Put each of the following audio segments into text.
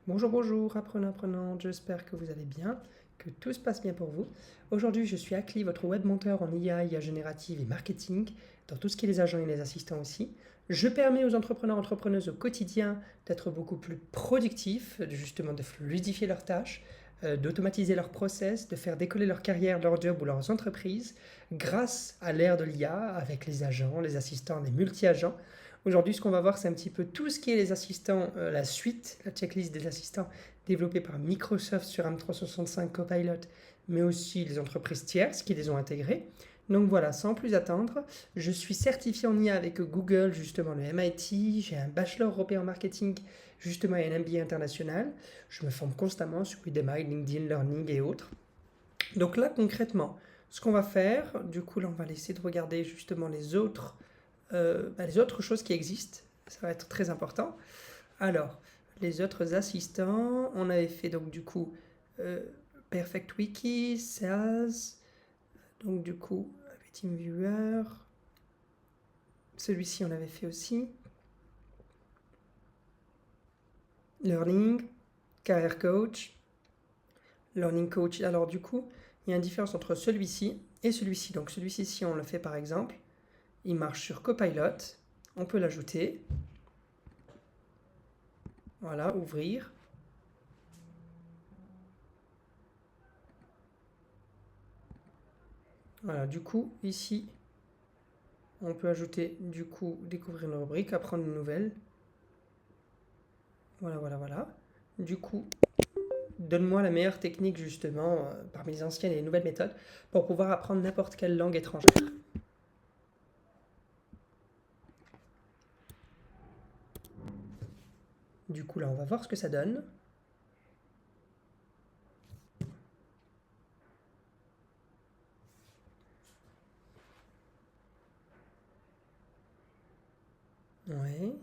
Bonjour, bonjour, apprenants, apprenantes, j'espère que vous allez bien, que tout se passe bien pour vous. Aujourd'hui, je suis Akli, votre web monteur en IA générative et marketing, dans tout ce qui est les agents et les assistants aussi. Je permets aux entrepreneurs, entrepreneuses au quotidien d'être beaucoup plus productifs, justement de fluidifier leurs tâches, d'automatiser leurs process, de faire décoller leur carrière, leur job ou leurs entreprises grâce à l'ère de l'IA avec les agents, les assistants, les multi-agents. Aujourd'hui, ce qu'on va voir, c'est un petit peu tout ce qui est les assistants, la suite, la checklist des assistants développés par Microsoft sur M365 Copilot, mais aussi les entreprises tierces qui les ont intégrés. Donc voilà, sans plus attendre, je suis certifié en IA avec Google, justement le MIT, j'ai un bachelor européen en marketing, justement et un MBA international. Je me forme constamment sur Udemy, LinkedIn, Learning et autres. Donc là, concrètement, ce qu'on va faire, du coup là, on va essayer de regarder justement les autres choses qui existent. Ça va être très important. Alors, les autres assistants, on avait fait donc du coup euh, Perfect Wiki, SaaS, donc du coup TeamViewer, celui-ci on l'avait fait aussi, Learning, Career Coach, Learning Coach. Alors du coup, il y a une différence entre celui-ci et celui-ci. Donc celui-ci, si on le fait par exemple, il marche sur Copilot, on peut l'ajouter, voilà, ouvrir. Voilà, du coup, ici, on peut ajouter, du coup, découvrir une rubrique, apprendre une nouvelle. Voilà, voilà, voilà. Du coup, donne-moi la meilleure technique, justement, parmi les anciennes et les nouvelles méthodes, pour pouvoir apprendre n'importe quelle langue étrangère. Du coup, là, on va voir ce que ça donne. Ouais.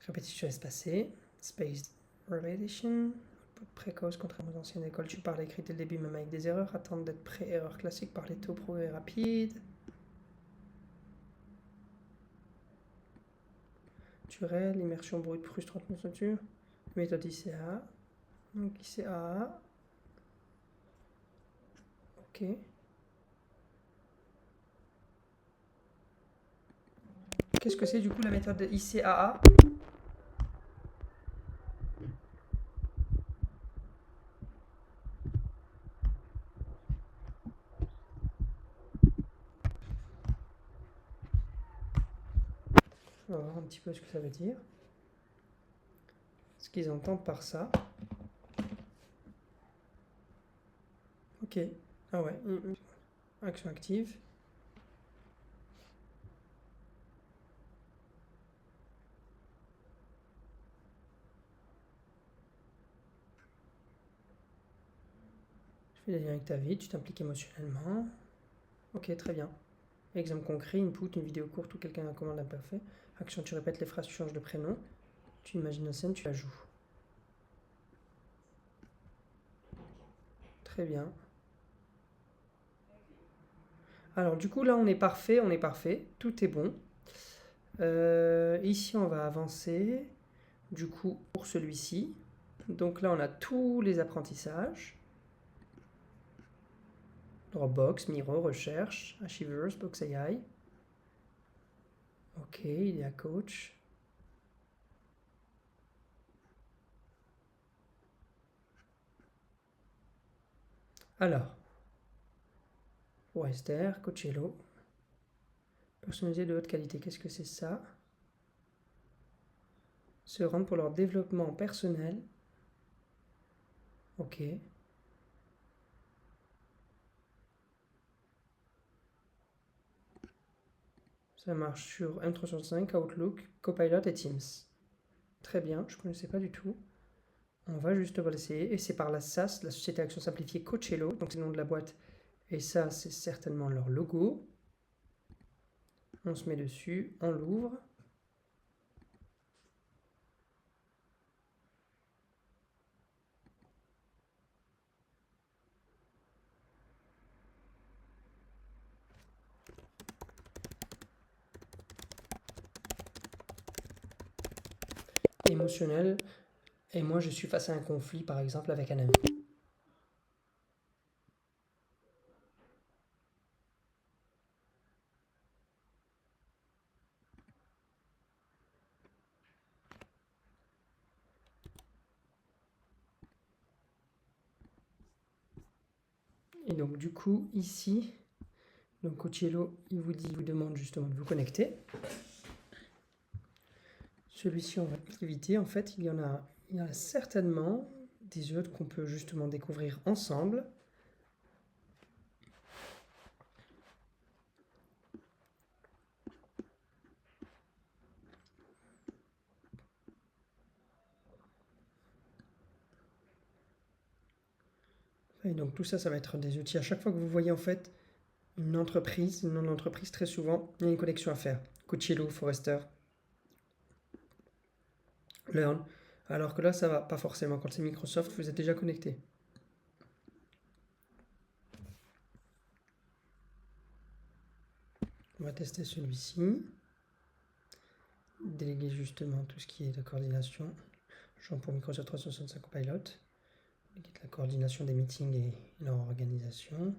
Répétition espacée. Spaced repetition. Output précoce, contrairement aux anciennes écoles, tu parles écrit dès le début, même avec des erreurs. Attendre d'être prêt, erreur classique, parler tôt, progrès rapide. Naturel, immersion brute, frustrante, non structure. Méthode ICA. Donc ICA. Ok. Qu'est-ce que c'est du coup la méthode ICAA? On va voir un petit peu ce que ça veut dire. Ce qu'ils entendent par ça. Ok. Ah ouais. Action active. Je fais des liens avec ta vie, tu t'impliques émotionnellement. Ok, très bien. Exemple concret, input, une vidéo courte où quelqu'un commande imparfait. Action, tu répètes les phrases, tu changes de prénom. Tu imagines la scène, tu la joues. Très bien. Alors du coup là on est parfait, tout est bon. Ici on va avancer. Du coup pour celui-ci. Donc là on a tous les apprentissages. Dropbox, Miro, Recherche, Achievers, BoxAI. Ok, il y a Coach. Alors, pour Esther, Coachello. Personnalisé de haute qualité, qu'est-ce que c'est ça? Se rendre pour leur développement personnel. Ok. Ça marche sur M365, Outlook, Copilot et Teams. Très bien, je ne connaissais pas du tout. On va justement l'essayer. Et c'est par la SAS, la Société Action Simplifiée Coachello, donc c'est le nom de la boîte. Et ça, c'est certainement leur logo. On se met dessus, on l'ouvre. émotionnel et moi je suis face à un conflit par exemple avec un ami. Et donc du coup ici, donc Cochiello il vous demande justement de vous connecter. Celui-ci en activité, en fait il y a certainement des autres qu'on peut justement découvrir ensemble. Et donc tout ça, ça va être des outils. À chaque fois que vous voyez en fait une entreprise, une non-entreprise, très souvent, il y a une connexion à faire. Cochiello, Forrester, Learn. Alors que là, ça va pas forcément. Quand c'est Microsoft, vous êtes déjà connecté. On va tester celui-ci. Déléguer justement tout ce qui est de coordination. Genre pour Microsoft 365 Copilot. La coordination des meetings et leur organisation.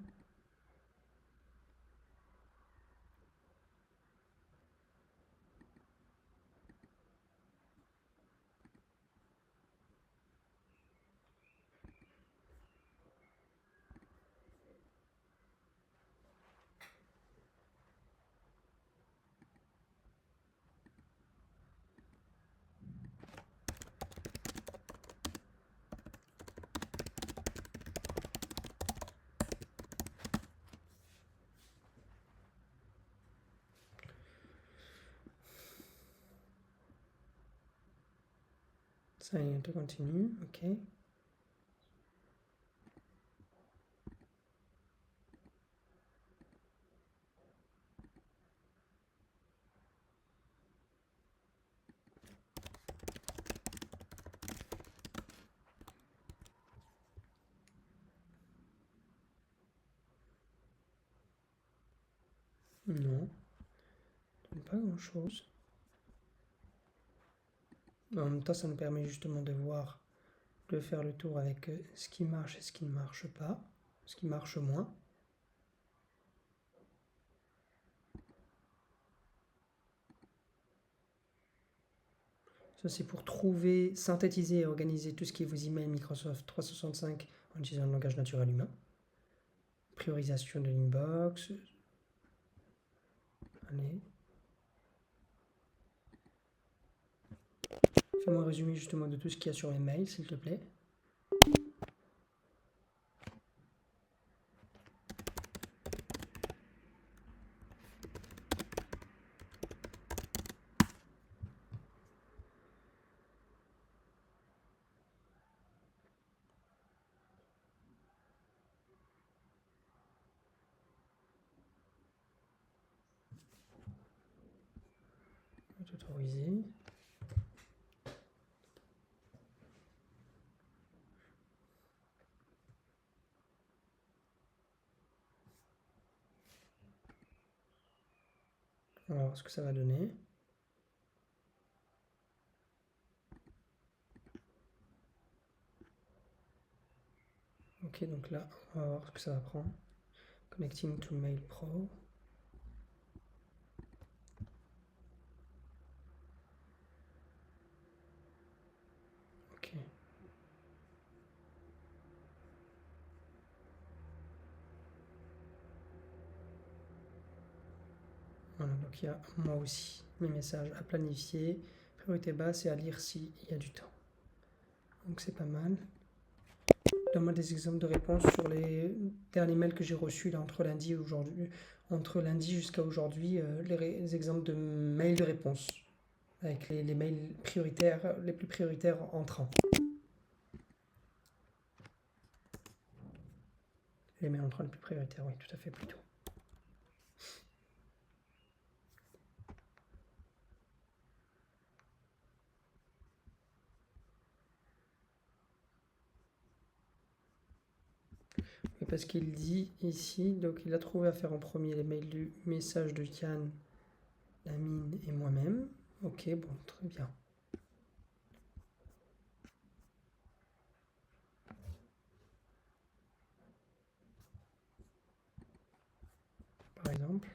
Ça, il continue, ok. Non, pas grand-chose. En même temps, ça nous permet justement de voir, de faire le tour avec ce qui marche et ce qui ne marche pas, ce qui marche moins. Ça, c'est pour trouver, synthétiser et organiser tout ce qui est vos emails Microsoft 365 en utilisant le langage naturel humain. Priorisation de l'inbox. Allez. Fais-moi un résumé justement de tout ce qu'il y a sur les mails, s'il te plaît. Autoriser. On va voir ce que ça va donner. Ok, donc là, on va voir ce que ça va prendre. Connecting to Mail Pro. Ok. Voilà, donc il y a moi aussi mes messages à planifier. Priorité basse et à lire s'il y a du temps. Donc c'est pas mal. Donne-moi des exemples de réponses sur les derniers mails que j'ai reçus là, entre lundi et aujourd'hui. Entre lundi jusqu'à aujourd'hui, les exemples de mails de réponse. Avec les mails prioritaires, les plus prioritaires entrants. Les mails entrants les plus prioritaires, oui, tout à fait, plutôt. Et parce qu'il dit ici, donc il a trouvé à faire en premier les mails du message de Yann, Lamine et moi-même. Ok, bon, très bien. exemple.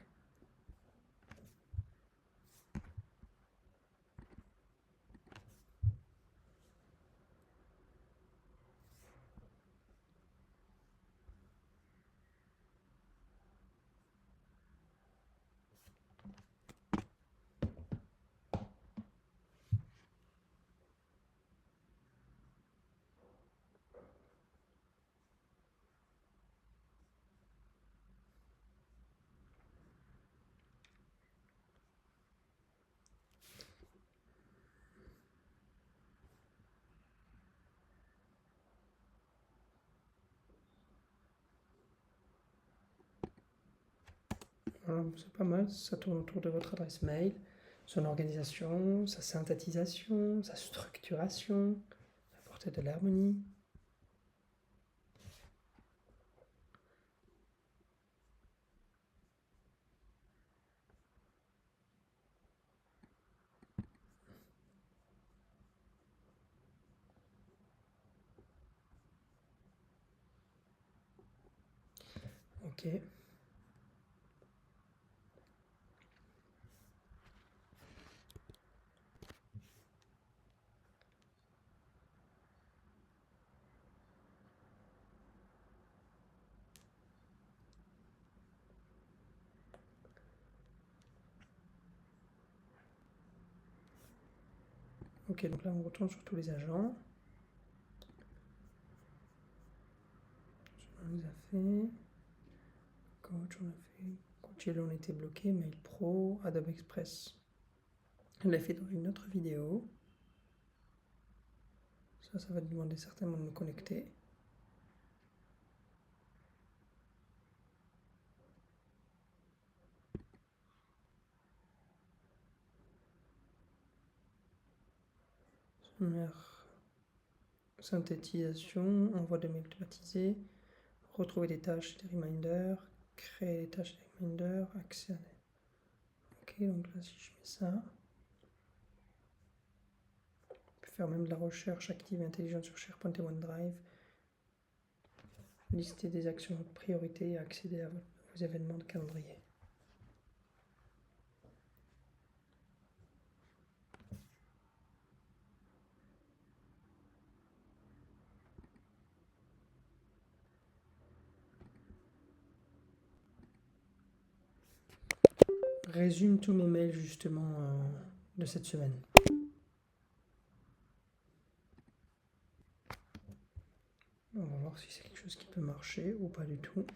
Voilà, c'est pas mal, ça tourne autour de votre adresse mail, son organisation, sa synthétisation, sa structuration, apporter de l'harmonie. Ok. Ok, donc là on retourne sur tous les agents. On les a fait. Coach, on a fait. Coach, on était bloqué. Mail Pro, Adobe Express. On l'a fait dans une autre vidéo. Ça va te demander certainement de me connecter. Sommaire, synthétisation, envoi de mails automatisés, retrouver des tâches et des reminders, créer des tâches et des reminders, accès à... Ok, donc là si je mets ça, on peut faire même de la recherche active et intelligente sur SharePoint et OneDrive, lister des actions de priorité et accéder à vos événements de calendrier. Résume tous mes mails justement de cette semaine. On va voir si c'est quelque chose qui peut marcher ou pas du tout.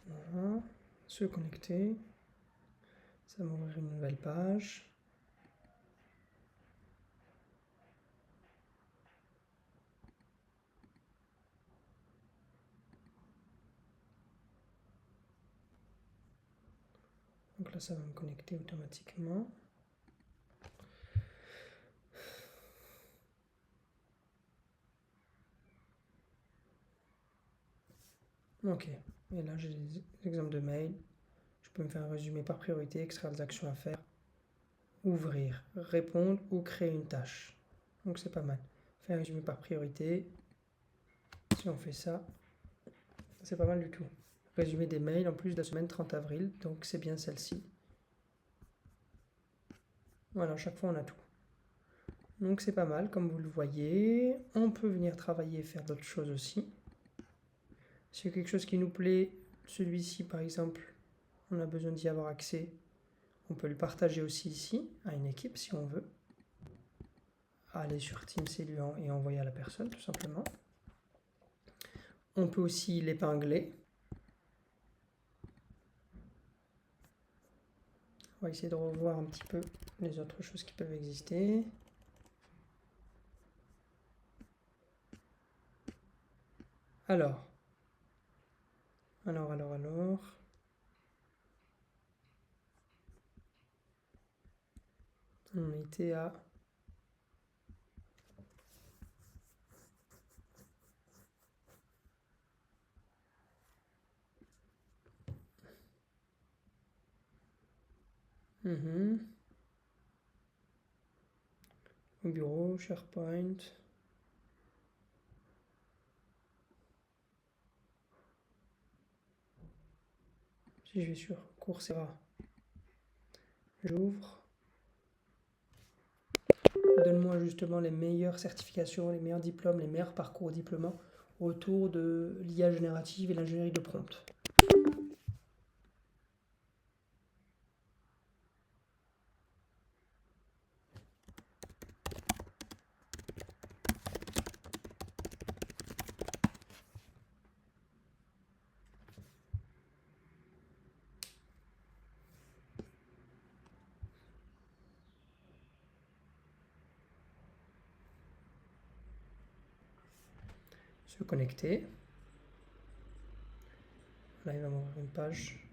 Voilà. Se connecter. Ça m'ouvrir une nouvelle page. Donc là, ça va me connecter automatiquement. Ok, et là j'ai des exemples de mails. Je peux me faire un résumé par priorité, extraire les actions à faire, ouvrir, répondre ou créer une tâche. Donc c'est pas mal. Faire un résumé par priorité. Si on fait ça, c'est pas mal du tout. Résumé des mails en plus de la semaine 30 avril, donc c'est bien celle-ci. Voilà, à chaque fois on a tout. Donc c'est pas mal, comme vous le voyez. On peut venir travailler et faire d'autres choses aussi. Si y a quelque chose qui nous plaît, celui-ci par exemple, on a besoin d'y avoir accès. On peut le partager aussi ici, à une équipe si on veut. Aller sur Teams et envoyer à la personne tout simplement. On peut aussi l'épingler. On va essayer de revoir un petit peu les autres choses qui peuvent exister. Alors. On était à... Au bureau, SharePoint. Si je vais sur Coursera, j'ouvre. Donne-moi justement les meilleures certifications, les meilleurs diplômes, les meilleurs parcours diplômants autour de l'IA générative et l'ingénierie de prompt. Se connecter. Là, il va m'ouvrir une page.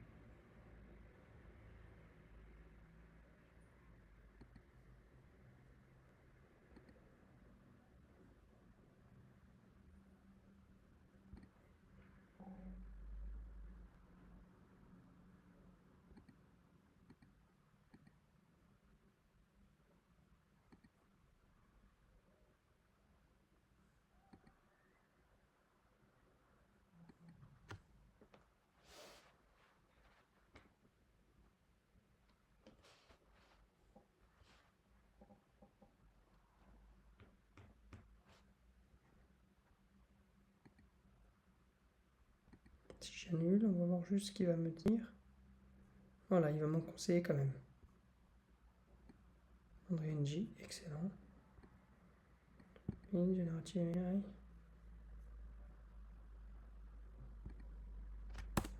Si j'annule, on va voir juste ce qu'il va me dire. Voilà, il va m'en conseiller quand même. André NJ, excellent. Generative AI.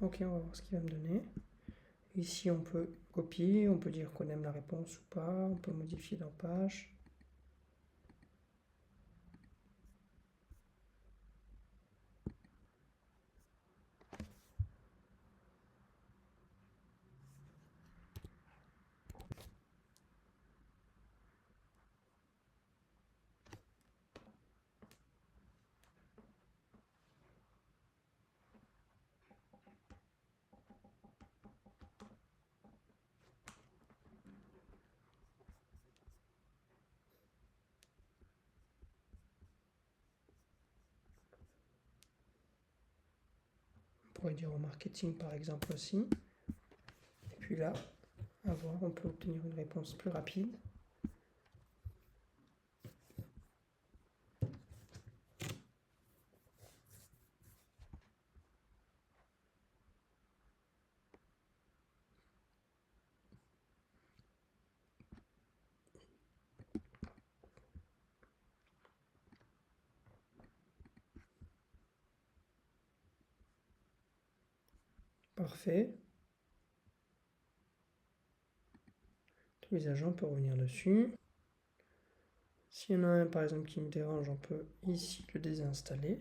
Ok, on va voir ce qu'il va me donner. Ici, on peut copier, on peut dire qu'on aime la réponse ou pas, on peut modifier dans page. On pourrait dire au marketing par exemple aussi. Et puis là, à voir, on peut obtenir une réponse plus rapide. Parfait. Tous les agents, on peut revenir dessus. S'il y en a un par exemple qui me dérange, on peut ici le désinstaller.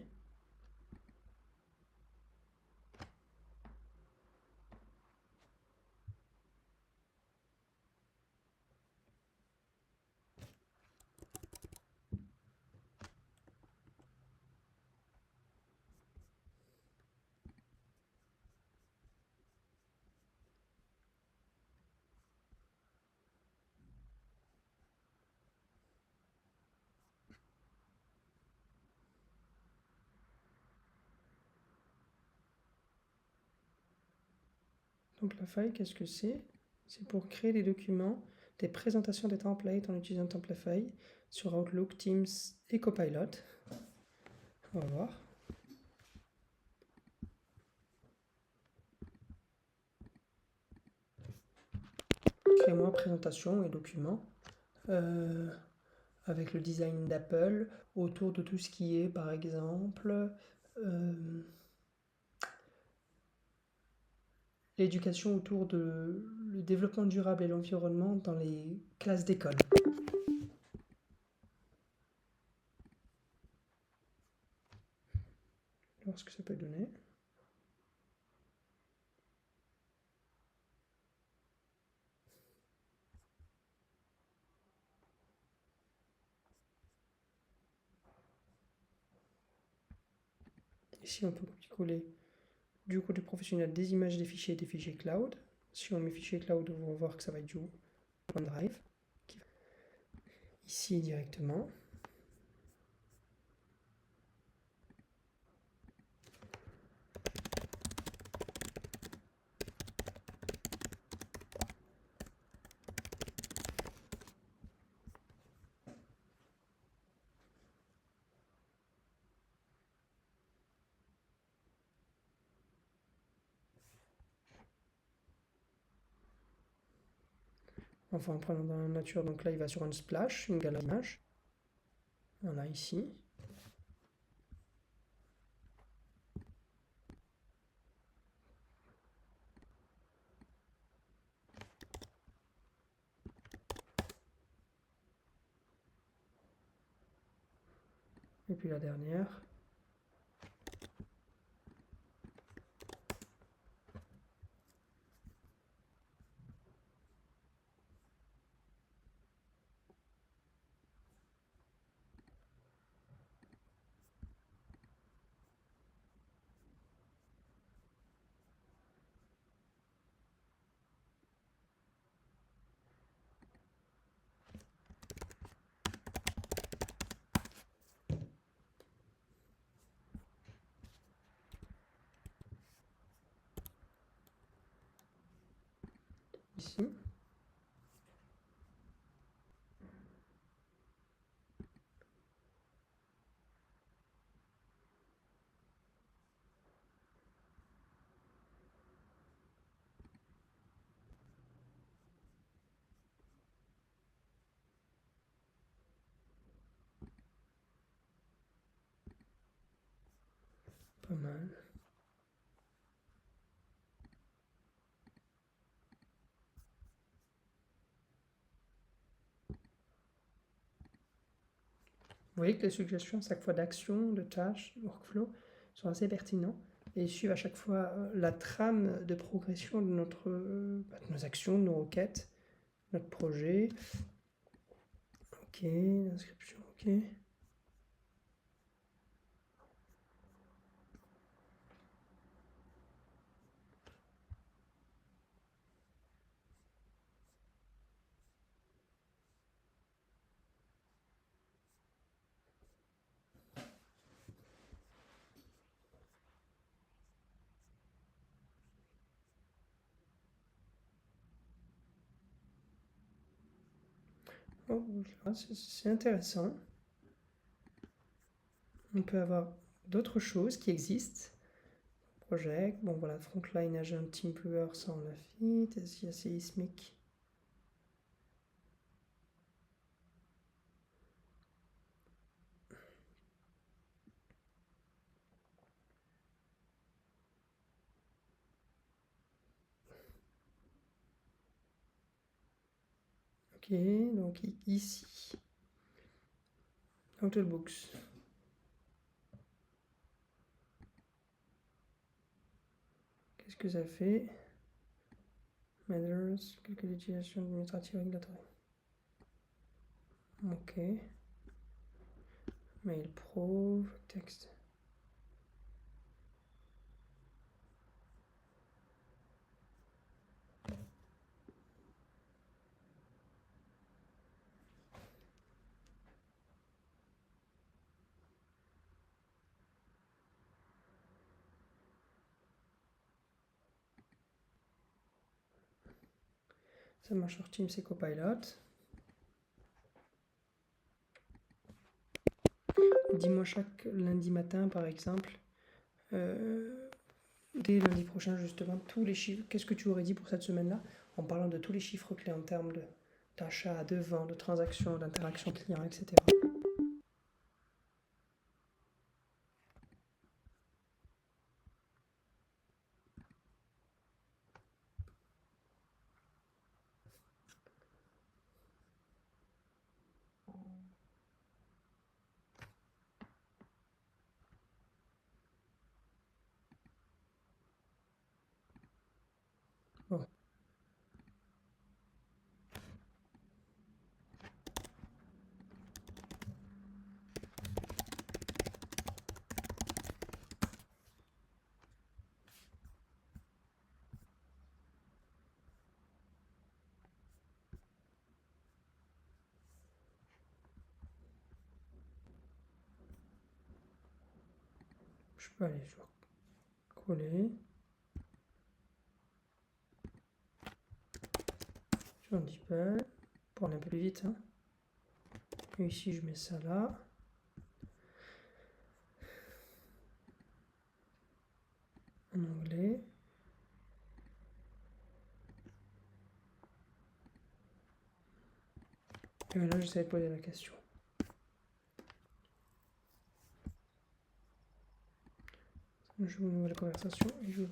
Donc la faille, qu'est-ce que c'est? C'est pour créer des documents, des présentations des templates en utilisant Templafy sur Outlook, Teams et Copilot. On va voir. Crée-moi présentation et documents avec le design d'Apple autour de tout ce qui est par exemple l'éducation autour de le développement durable et l'environnement dans les classes d'école. Voir ce que ça peut donner. Ici, on peut coller du côté professionnel des images, des fichiers cloud. Si on met fichier cloud, on va voir que ça va être du OneDrive. Ici directement. Enfin, en prenant dans la nature, donc là il va sur un splash, une galerie d'images. On a ici. Et puis la dernière. Ici. Pas mal. Vous voyez que les suggestions, chaque fois d'action, de tâches, de workflow, sont assez pertinents et suivent à chaque fois la trame de progression de, de nos actions, de nos requêtes, notre projet. Ok, l'inscription, ok. Oh, c'est intéressant. On peut avoir d'autres choses qui existent. Project, bon voilà, Frontline Agent Team Viewer, ça on l'a fait. SIA Seismic. Ok, donc ici, Outlooks. Qu'est-ce que ça fait? Matters, quelques utilisations administratives régulatoires. Ok. Mail Pro, texte. Ça marche sur Teams et Copilot. Dis-moi chaque lundi matin, par exemple, dès lundi prochain, justement, tous les chiffres. Qu'est-ce que tu aurais dit pour cette semaine-là, en parlant de tous les chiffres clés en termes d'achat, de vente, de transactions, d'interaction client, etc. Bon. je peux aller sur coller. Sur DeepL, pour aller un peu plus vite. Hein. Et ici, je mets ça là. En anglais. Et là, j'essaie de poser la question. Je vous ouvre la conversation et je vous...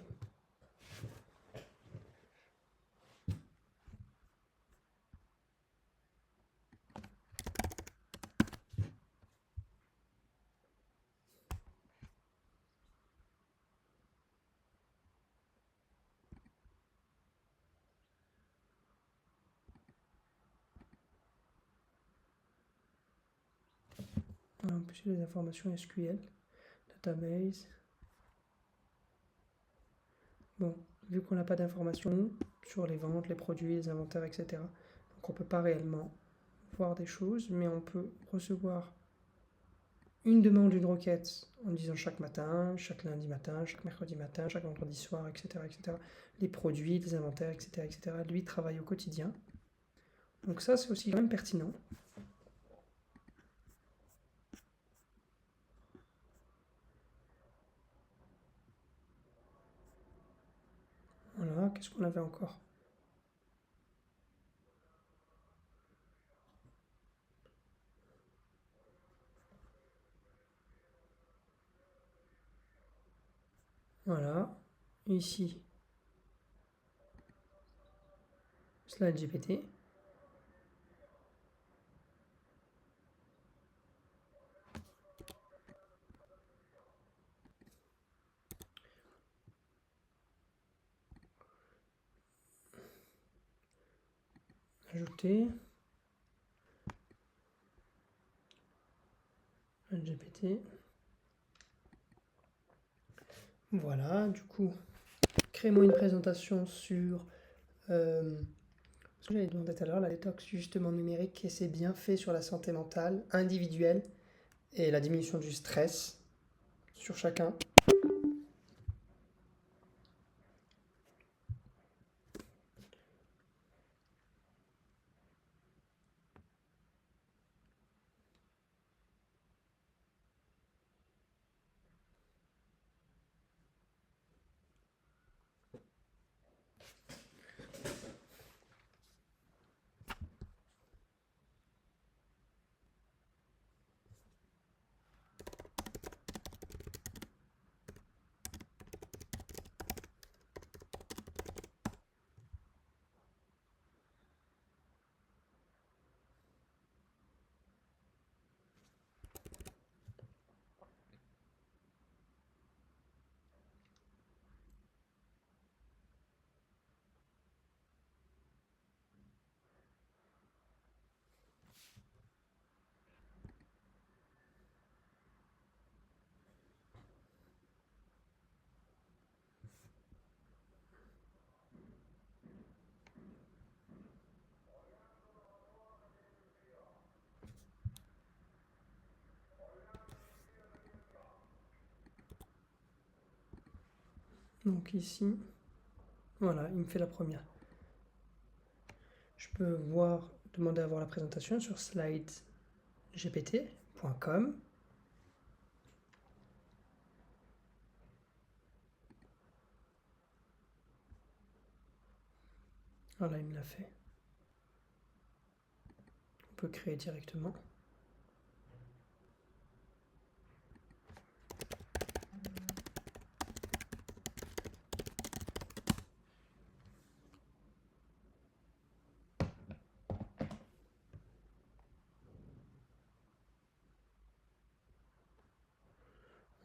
Voilà, en plus, il y a les informations SQL, database. Bon, vu qu'on n'a pas d'informations sur les ventes, les produits, les inventaires, etc. Donc on ne peut pas réellement voir des choses, mais on peut recevoir une demande d'une requête en disant chaque matin, chaque lundi matin, chaque mercredi matin, chaque vendredi soir, etc. etc. les produits, les inventaires, etc., etc. Lui travaille au quotidien. Donc ça, c'est aussi quand même pertinent. Voilà, qu'est-ce qu'on avait encore? Voilà, ici, slide GPT. Ajouter. GPT. Voilà, du coup, crée-moi une présentation sur ce que j'avais demandé tout à l'heure, la détox justement numérique et ses bienfaits sur la santé mentale individuelle et la diminution du stress sur chacun. Donc ici, voilà, il me fait la première. Je peux demander à voir la présentation sur slidesgpt.com. Voilà, il me l'a fait. On peut créer directement.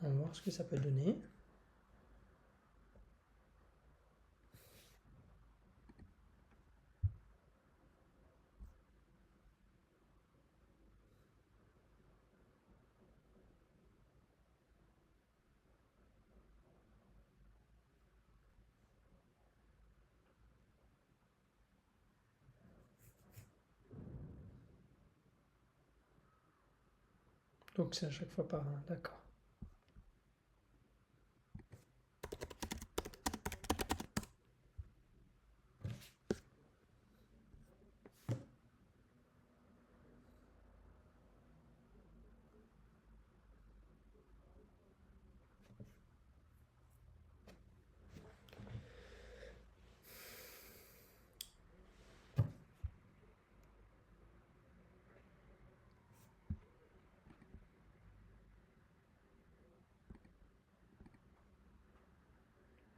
On va voir ce que ça peut donner. Donc c'est à chaque fois par un, d'accord.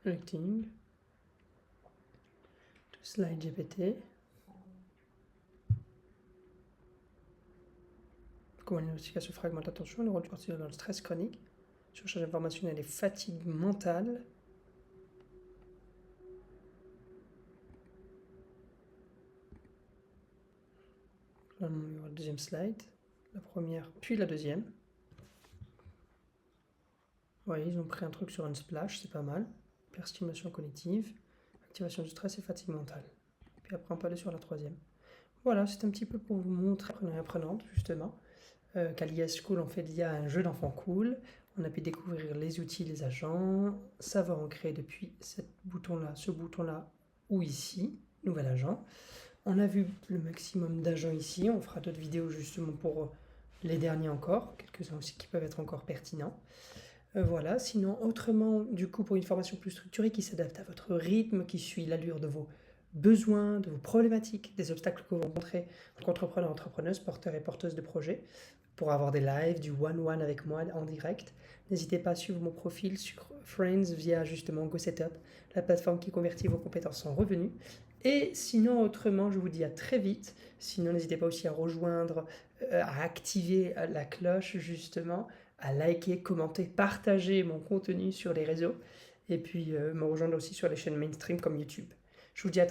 Connecting. To Slide GPT. Comment les notifications fragmentent l'attention, le rôle du cortisol dans le stress chronique, surcharge informationnelle et fatigue mentale. Là, on va la deuxième slide, la première puis la deuxième. Vous voyez, ils ont pris un truc sur une splash, c'est pas mal. Hyperstimulation cognitive, activation du stress et fatigue mentale. Puis après, on peut aller sur la troisième. Voilà, c'est un petit peu pour vous montrer, apprenante justement, qu'à l'IA School, on fait l'IA un jeu d'enfant cool. On a pu découvrir les outils, les agents, savoir en créer depuis ce bouton-là ou ici, nouvel agent. On a vu le maximum d'agents ici, on fera d'autres vidéos justement pour les derniers encore, quelques-uns aussi qui peuvent être encore pertinents. Voilà, sinon autrement, du coup, pour une formation plus structurée qui s'adapte à votre rythme, qui suit l'allure de vos besoins, de vos problématiques, des obstacles que vous rencontrez en tant qu'entrepreneur, entrepreneuse, porteur et porteuse de projets, pour avoir des lives, du one-one avec moi en direct. N'hésitez pas à suivre mon profil sur Friends via justement GoSetup, la plateforme qui convertit vos compétences en revenus. Et sinon, autrement, je vous dis à très vite. Sinon, n'hésitez pas aussi à rejoindre, à activer la cloche justement, à liker, commenter, partager mon contenu sur les réseaux et puis me rejoindre aussi sur les chaînes mainstream comme YouTube. Je vous dis à très